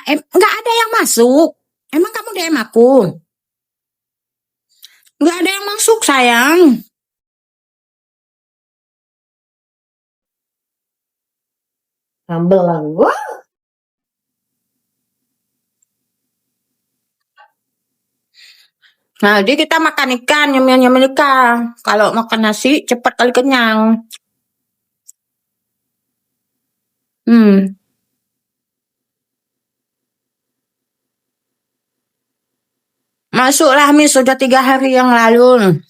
Nggak ada yang masuk. Emang kamu DM aku? Nggak ada yang masuk, sayang. Sambel lah. Wah. Nah, jadi kita makan ikan, nyemil-nyemil ikan. Kalau makan nasi, cepat kali kenyang. Masuklah, Miss. Sudah 3 hari yang lalu.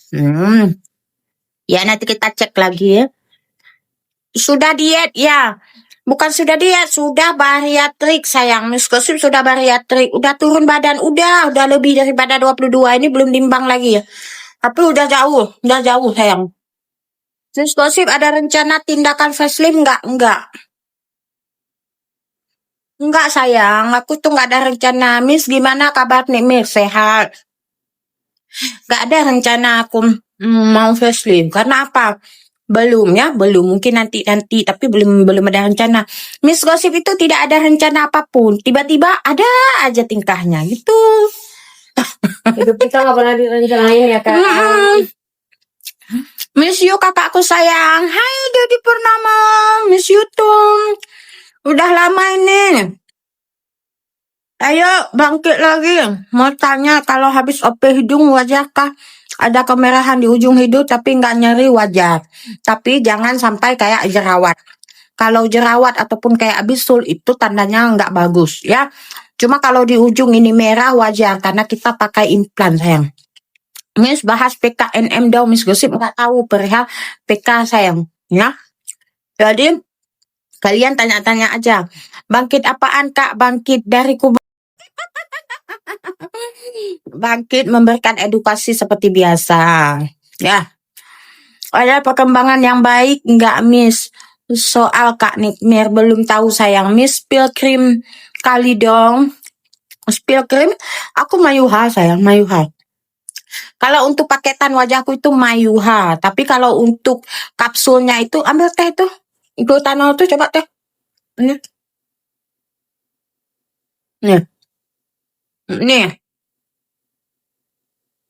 Ya, nanti kita cek lagi ya. Sudah diet ya. Bukan sudah diet, sudah bariatrik sayang. Miss Gosip sudah bariatrik. Udah turun badan, udah lebih daripada 22. Ini belum timbang lagi ya. Tapi udah jauh sayang. Miss Gosip ada rencana tindakan facelift enggak? Enggak sayang, aku tuh enggak ada rencana. Miss gimana kabar nih Miss? Sehat? Enggak ada rencana aku mau facelift. Karena apa? Belum mungkin nanti tapi belum ada rencana. Miss Gosip itu tidak ada rencana apapun, tiba-tiba ada aja tingkahnya gitu. Hidup kita nggak pernah direncanain ya kan. Miss you kakakku sayang. Hai Dedi Purnama, miss you tuh. Udah lama ini. Ayo bangkit lagi. Mau tanya kalau habis OP hidung wajahkah ada kemerahan di ujung hidung tapi nggak nyeri wajah. Tapi jangan sampai kayak jerawat. Kalau jerawat ataupun kayak bisul itu tandanya nggak bagus ya. Cuma kalau di ujung ini merah wajar karena kita pakai implan sayang. Miss bahas PKNM dong Miss Gosip nggak tahu perihal PK sayang ya. Jadi kalian tanya-tanya aja. Bangkit apaan Kak? Bangkit dari kubur. Bangkit memberikan edukasi seperti biasa ya. Ada perkembangan yang baik enggak Miss soal Kak Nikmir? Belum tahu sayang. Miss spill cream kali dong. Spill cream aku Mayuha sayang, Mayuha. Kalau untuk paketan wajahku itu Mayuha, tapi kalau untuk kapsulnya itu ambil teh tuh. Glutanol tuh coba teh. Nih.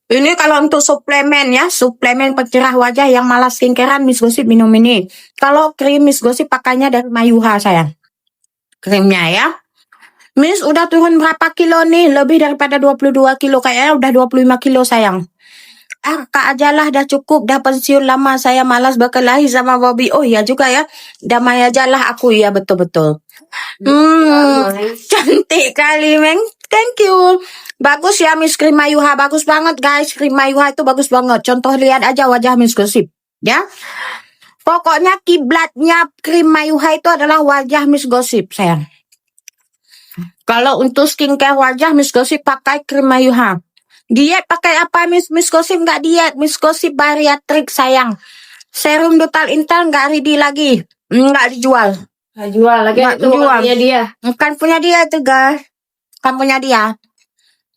Ini kalau untuk suplemen ya, suplemen pencerah wajah yang malas skincarean Miss Gosip minum ini. Kalau krim Miss Gosip pakainya dari Mayuha sayang. Krimnya ya. Miss udah turun berapa kilo nih? Lebih daripada 22 kilo. Kayaknya udah 25 kilo sayang. Kak ajalah dah cukup. Dah pensiun lama. Saya malas berkelahi sama Bobby. Oh iya juga ya. Damai ajalah aku ya betul-betul. Cantik kali Meng. Thank you. Bagus ya Miss Krim Mayuha. Bagus banget guys. Krim Mayuha itu bagus banget. Contoh lihat aja wajah Miss Gosip. Ya. Pokoknya kiblatnya Krim Mayuha itu adalah wajah Miss Gosip sayang. Kalau untuk skincare wajah Miss Gosip pakai Krim Mayuha. Diet pakai apa Miss? Miss Gosip nggak diet. Miss Gosip bariatrik sayang. Serum Total Intel nggak ready lagi. Nggak dijual. Nggak jual lagi itu punya dia. Bukan punya dia itu guys. Bukan punya dia.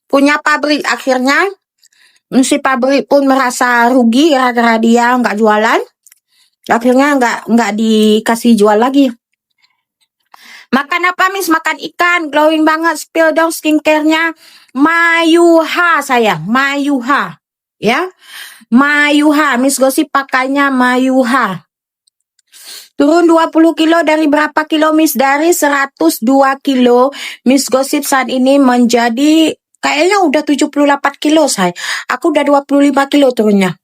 Punya pabrik. Akhirnya si pabrik pun merasa rugi gara-gara dia nggak jualan. Akhirnya nggak dikasih jual lagi. Makan apa Miss? Makan ikan. Glowing banget. Spill dong skincare-nya. Mayuha sayang. Mayuha. Ya. Mayuha. Miss Gosip pakainya Mayuha. Turun 20 kilo dari berapa kilo Miss? Dari 102 kilo. Miss Gosip saat ini menjadi kayaknya udah 78 kilo say. Aku udah 25 kilo turunnya.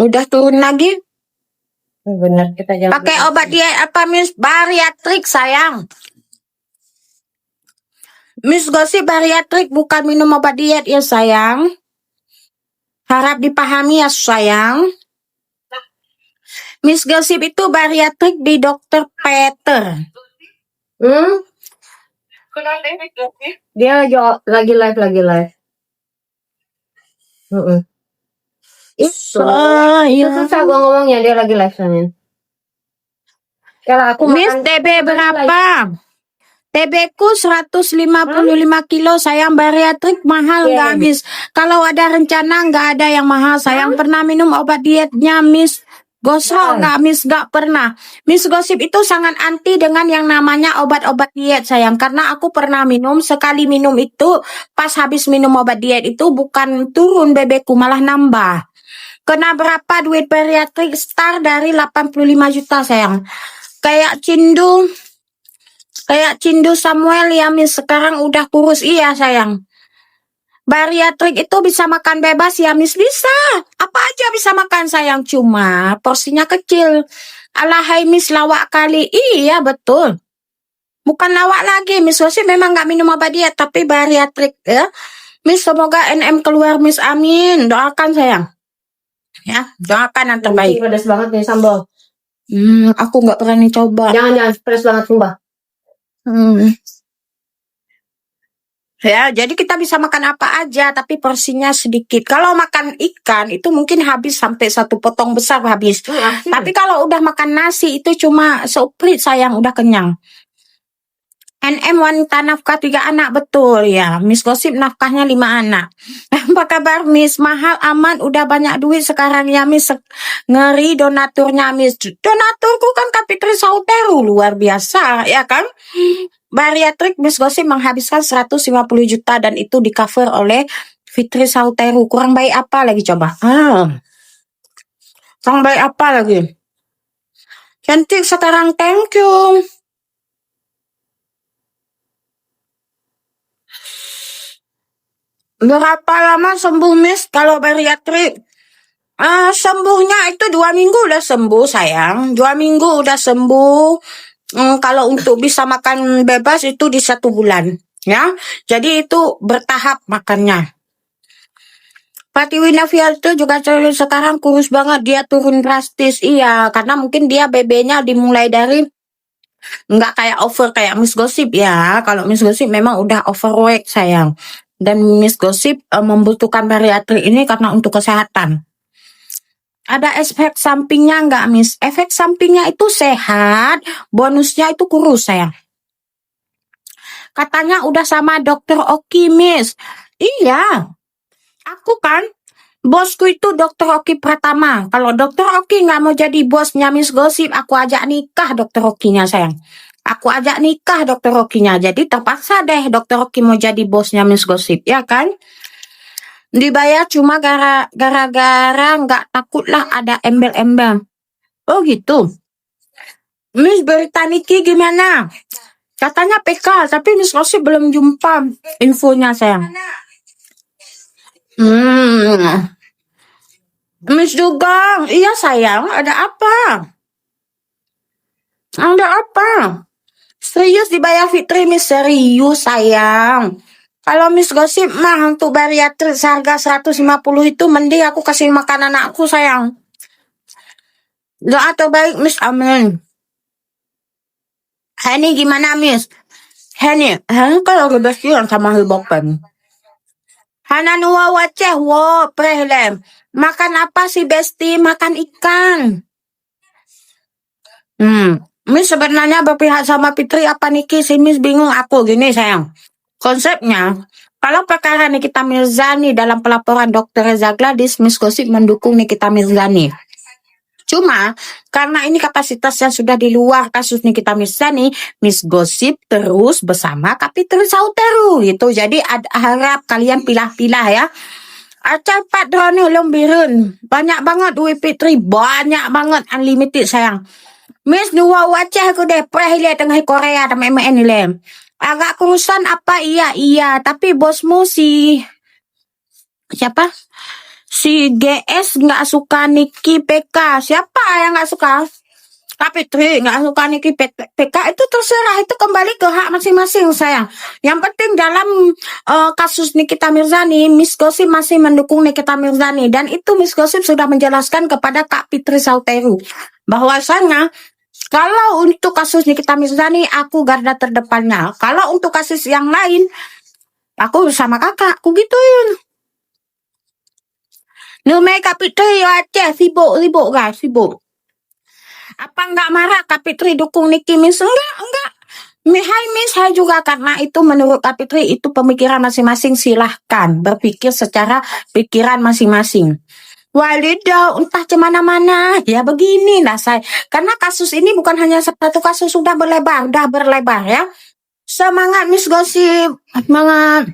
Udah turun lagi. Benar kita jangan. Pakai obat diet apa Miss? Bariatrik sayang. Miss Gosip bariatrik bukan minum obat diet ya sayang. Harap dipahami ya sayang. Miss Gosip itu bariatrik di Dr. Peter. Dia lagi live. Itu susah gua ngomongnya, dia lagi live soalnya. Kalau aku Miss TB berapa? TB ku 155 kilo sayang. Bariatrik mahal nggak Miss? Kalau ada rencana nggak ada yang mahal sayang. Pernah minum obat dietnya Miss Gosok nggak, Miss? Nggak pernah. Miss Gosip itu sangat anti dengan yang namanya obat-obat diet, sayang. Karena aku pernah minum, sekali minum itu, pas habis minum obat diet itu bukan turun bebekku, malah nambah. Kena berapa duit bariatrik? Start dari 85 juta, sayang. Kayak Cindu Samuel ya, Miss. Sekarang udah kurus, iya, sayang. Bariatrik itu bisa makan bebas ya, Miss? Bisa. Apa aja bisa makan, sayang. Cuma porsinya kecil. Alahai, Miss, lawak kali. Iya, betul. Bukan lawak lagi, Miss Gosip memang nggak minum obat diet, tapi bariatrik ya. Miss, semoga NM keluar, Miss. Amin. Doakan, sayang. Ya, doakan yang terbaik. Pedas banget nih sambal. Aku nggak berani coba. Jangan pedas banget sumpah. Ya, jadi kita bisa makan apa aja, tapi porsinya sedikit. Kalau makan ikan, itu mungkin habis sampai 1 potong besar habis. Tapi kalau udah makan nasi, itu cuma seuprit, sayang, udah kenyang. NM wanita nafkah 3 anak, betul ya. Miss Gosip nafkahnya 5 anak. Apa kabar, Miss? Mahal, aman, udah banyak duit sekarang ya, Miss. Ngeri donaturnya, Miss. Donaturku kan Kapitri Sauteru, luar biasa, ya kan? Bariatrik Miss Gosip menghabiskan 150 juta dan itu di cover oleh Fitri Sauteru. Kurang baik apa lagi coba? Kurang baik apa lagi? Cantik sekarang, thank you. Berapa lama sembuh, Miss, kalau bariatrik? Sembuhnya itu 2 minggu udah sembuh, sayang. 2 minggu udah sembuh. Kalau untuk bisa makan bebas itu di 1 bulan, ya. Jadi itu bertahap makannya. Pratiwi Navial itu juga sekarang kurus banget, dia turun drastis, iya. Karena mungkin dia BB-nya dimulai dari nggak kayak over kayak Miss Gosip ya. Kalau Miss Gosip memang udah overweight, sayang. Dan Miss Gosip membutuhkan bariatrik ini karena untuk kesehatan. Ada efek sampingnya nggak, Miss? Efek sampingnya itu sehat, bonusnya itu kurus, sayang. Katanya udah sama Dokter Oki, Miss. Iya, aku kan, bosku itu Dokter Oki Pratama. Kalau Dokter Oki nggak mau jadi bosnya Miss Gosip, aku ajak nikah Dokter Okinya, sayang. Aku ajak nikah Dokter Okinya. Jadi terpaksa deh Dokter Oki mau jadi bosnya Miss Gosip, ya kan? Dibayar cuma gara-gara nggak takutlah ada embel-embel. Oh gitu. Miss, berita Niki gimana? Katanya PK, tapi Miss Gosip belum jumpa infonya, sayang. Miss Dugong, iya sayang, ada apa? Ada apa? Serius dibayar Fitri, Miss? Serius, sayang. Kalau Miss Gosip mah untuk bariatrik seharga 150 itu mending aku kasih makan anakku, sayang. Doa terbaik, Miss. Amin. Hani gimana, Miss? Hani kalau kebetulan sama hibokan. Hana nuwa waceh wo prehlem. Makan apa sih, Besti? Makan ikan. Miss sebenarnya berpihak sama Fitri apa Niki sih, Miss? Bingung aku gini, sayang. Konsepnya, kalau perkara Nikita Mirzani dalam pelaporan Dr. Reza Gladys, Miss Gosip mendukung Nikita Mirzani. Cuma, karena ini kapasitasnya sudah di luar kasus Nikita Mirzani, Miss Gosip terus bersama Kapitri Sauteru gitu. Jadi harap kalian pilah-pilah ya. Cepat drone lombirun. Banyak banget duit Fitri, banyak banget unlimited, sayang. Miss dua wajah aku deh lihat tengah Korea sama MN ini lem. Agak kurusan apa iya, tapi bosmu siapa? Si GS nggak suka Niki PK. Siapa yang nggak suka? Fitri nggak suka Niki PK itu terserah, itu kembali ke hak masing-masing, sayang. Yang penting dalam kasus Nikita Mirzani, Miss Gosip masih mendukung Nikita Mirzani, dan itu Miss Gosip sudah menjelaskan kepada Kak Fitri Sauteru bahwasanya kalau untuk kasus Nikita Mirzani aku garda terdepannya. Kalau untuk kasus yang lain aku bersama kakakku gituin. Nume Kak Fitri aja sibuk guys, sibuk. Apa nggak marah Kak Fitri dukung Niki, Miss? Enggak. Hai Miss, hai juga, karena itu menurut Kak Fitri itu pemikiran masing-masing, silahkan berpikir secara pikiran masing-masing. Walidah entah kemana-mana. Ya begini lah saya. Karena kasus ini bukan hanya satu kasus, sudah berlebar ya. Semangat Miss Gosip. Semangat.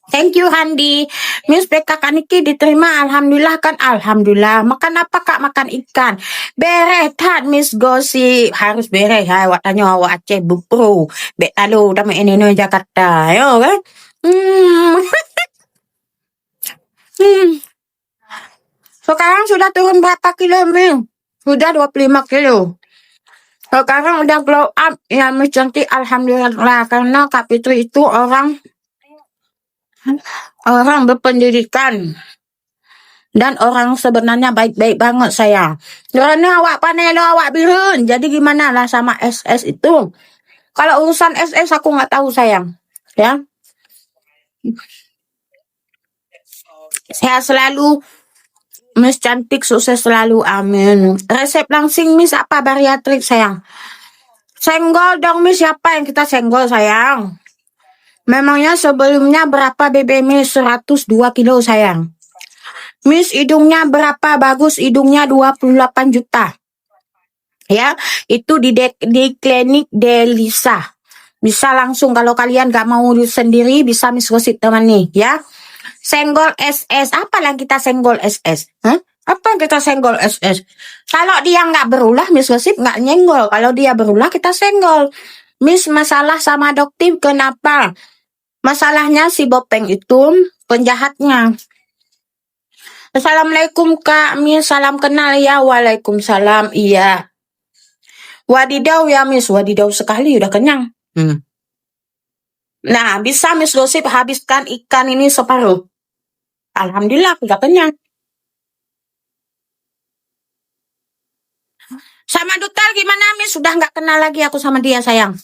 Thank you Handi. Miss PKK Niki diterima. Alhamdulillah kan. Alhamdulillah. Makan apa Kak? Makan ikan. Berehat Miss Gosip. Harus beres. Hai, awak tanya awak Aceh Bupro. Bek talu dama ini Jakarta. Yo kan. Sekarang sudah turun berapa kilo, Mil? Sudah 25 kilo. Sekarang udah glow up. Ya, Miss cantik. Alhamdulillah. Karena Kak Fitri itu orang berpendidikan. Dan orang sebenarnya baik-baik banget sayang. Karena awak panelo, awak birun. Jadi gimana lah sama SS itu? Kalau urusan SS aku nggak tahu sayang. Ya. Sehat selalu. Miss cantik, sukses selalu, amin. Resep langsing Miss apa bariatrik sayang? Senggol dong Miss, siapa yang kita senggol sayang? Memangnya sebelumnya berapa BB Miss? 102 kilo sayang. Miss hidungnya berapa? Bagus hidungnya 28 juta. Ya, itu di klinik Delisa. Bisa langsung kalau kalian gak mau sendiri bisa Miss Gosip temani ya. Senggol SS. Apa yang kita senggol SS? Hah? Apa yang kita senggol SS? Kalau dia nggak berulah, Miss Gosip nggak nyenggol. Kalau dia berulah, kita senggol. Miss, masalah sama dokter kenapa? Masalahnya si Bopeng itu penjahatnya. Assalamualaikum Kak Miss, salam kenal ya. Waalaikumsalam, iya. Wadidaw ya Miss, wadidaw sekali, udah kenyang. Nah, bisa Miss Gosip habiskan ikan ini separuh. Alhamdulillah, udah kenyang. Sama dokter gimana Miss? Sudah nggak kenal lagi aku sama dia sayang.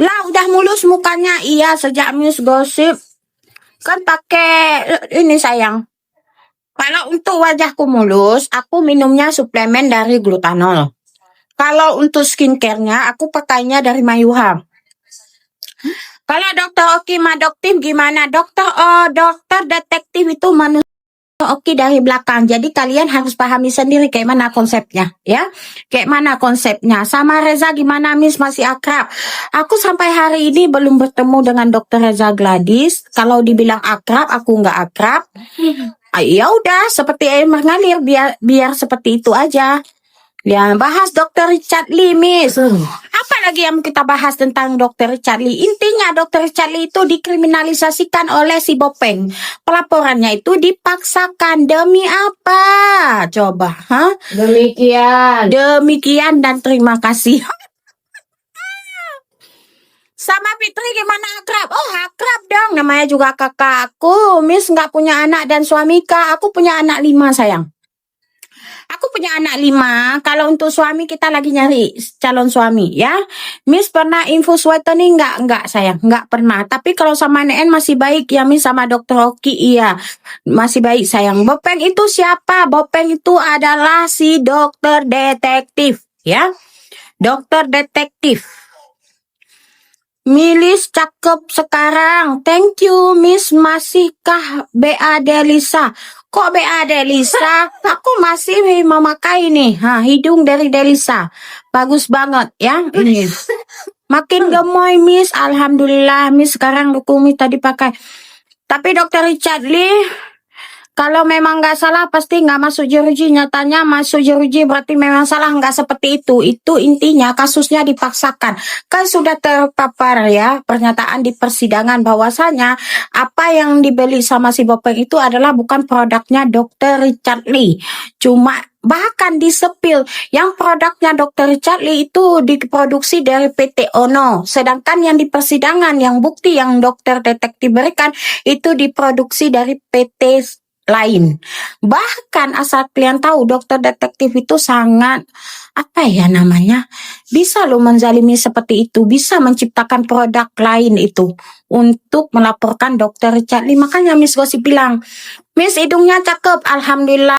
Lah udah mulus mukanya. Iya sejak Miss Gosip. Kan pakai ini sayang. Kalau untuk wajahku mulus, aku minumnya suplemen dari glutanol. Kalau untuk skincare-nya, aku pakainya dari Mayuha. Kalau dokter Oki Madoktif gimana? Dokter detektif itu manusia Oki dari belakang. Jadi kalian harus pahami sendiri kayak mana konsepnya, ya. Kayak mana konsepnya. Sama Reza gimana Miss, masih akrab? Aku sampai hari ini belum bertemu dengan Dokter Reza Gladys. Kalau dibilang akrab, aku nggak akrab. Ya udah, seperti air mengalir, biar seperti itu aja. Ya, bahas Dokter Richard Lee, Miss. Apa lagi yang kita bahas tentang Dokter Richard Lee? Intinya Dokter Richard Lee itu dikriminalisasikan oleh si Bopeng. Pelaporannya itu dipaksakan. Demi apa? Coba, hah? Demikian dan terima kasih. Sama Fitri gimana akrab? Oh akrab dong, namanya juga kakakku. Miss nggak punya anak dan suami Kak. Aku punya anak 5 sayang. Aku punya anak 5. Kalau untuk suami kita lagi nyari calon suami ya. Miss pernah infus whitening enggak sayang? Enggak pernah. Tapi kalau sama NN masih baik ya Miss, sama Dokter Oki iya. Masih baik sayang. Bopeng itu siapa? Bopeng itu adalah si dokter detektif ya. Dokter detektif. Milis cakep sekarang. Thank you Miss. Masihkah BA Delisa? Kok BA Delisa? Aku masih memakai nih. Hidung dari Delisa. Bagus banget ya. Ini. Makin gemoy Miss. Alhamdulillah Miss. Sekarang dukung Miss tadi pakai. Tapi Dokter Richard Lee, kalau memang nggak salah pasti nggak masuk jeruji. Nyatanya masuk jeruji berarti memang salah, nggak seperti itu. Itu intinya kasusnya dipaksakan. Kan sudah terpapar ya pernyataan di persidangan bahwasanya apa yang dibeli sama si Bopeng itu adalah bukan produknya Dokter Richard Lee. Cuma bahkan disepil yang produknya Dokter Richard Lee itu diproduksi dari PT Ono. Sedangkan yang di persidangan yang bukti yang dokter detektif berikan itu diproduksi dari PT lain. Bahkan asal kalian tahu dokter detektif itu sangat bisa lo menzalimi seperti itu, bisa menciptakan produk lain itu untuk melaporkan Dokter Richard Lee. Makanya Miss Gosip bilang, Miss hidungnya cakep, alhamdulillah.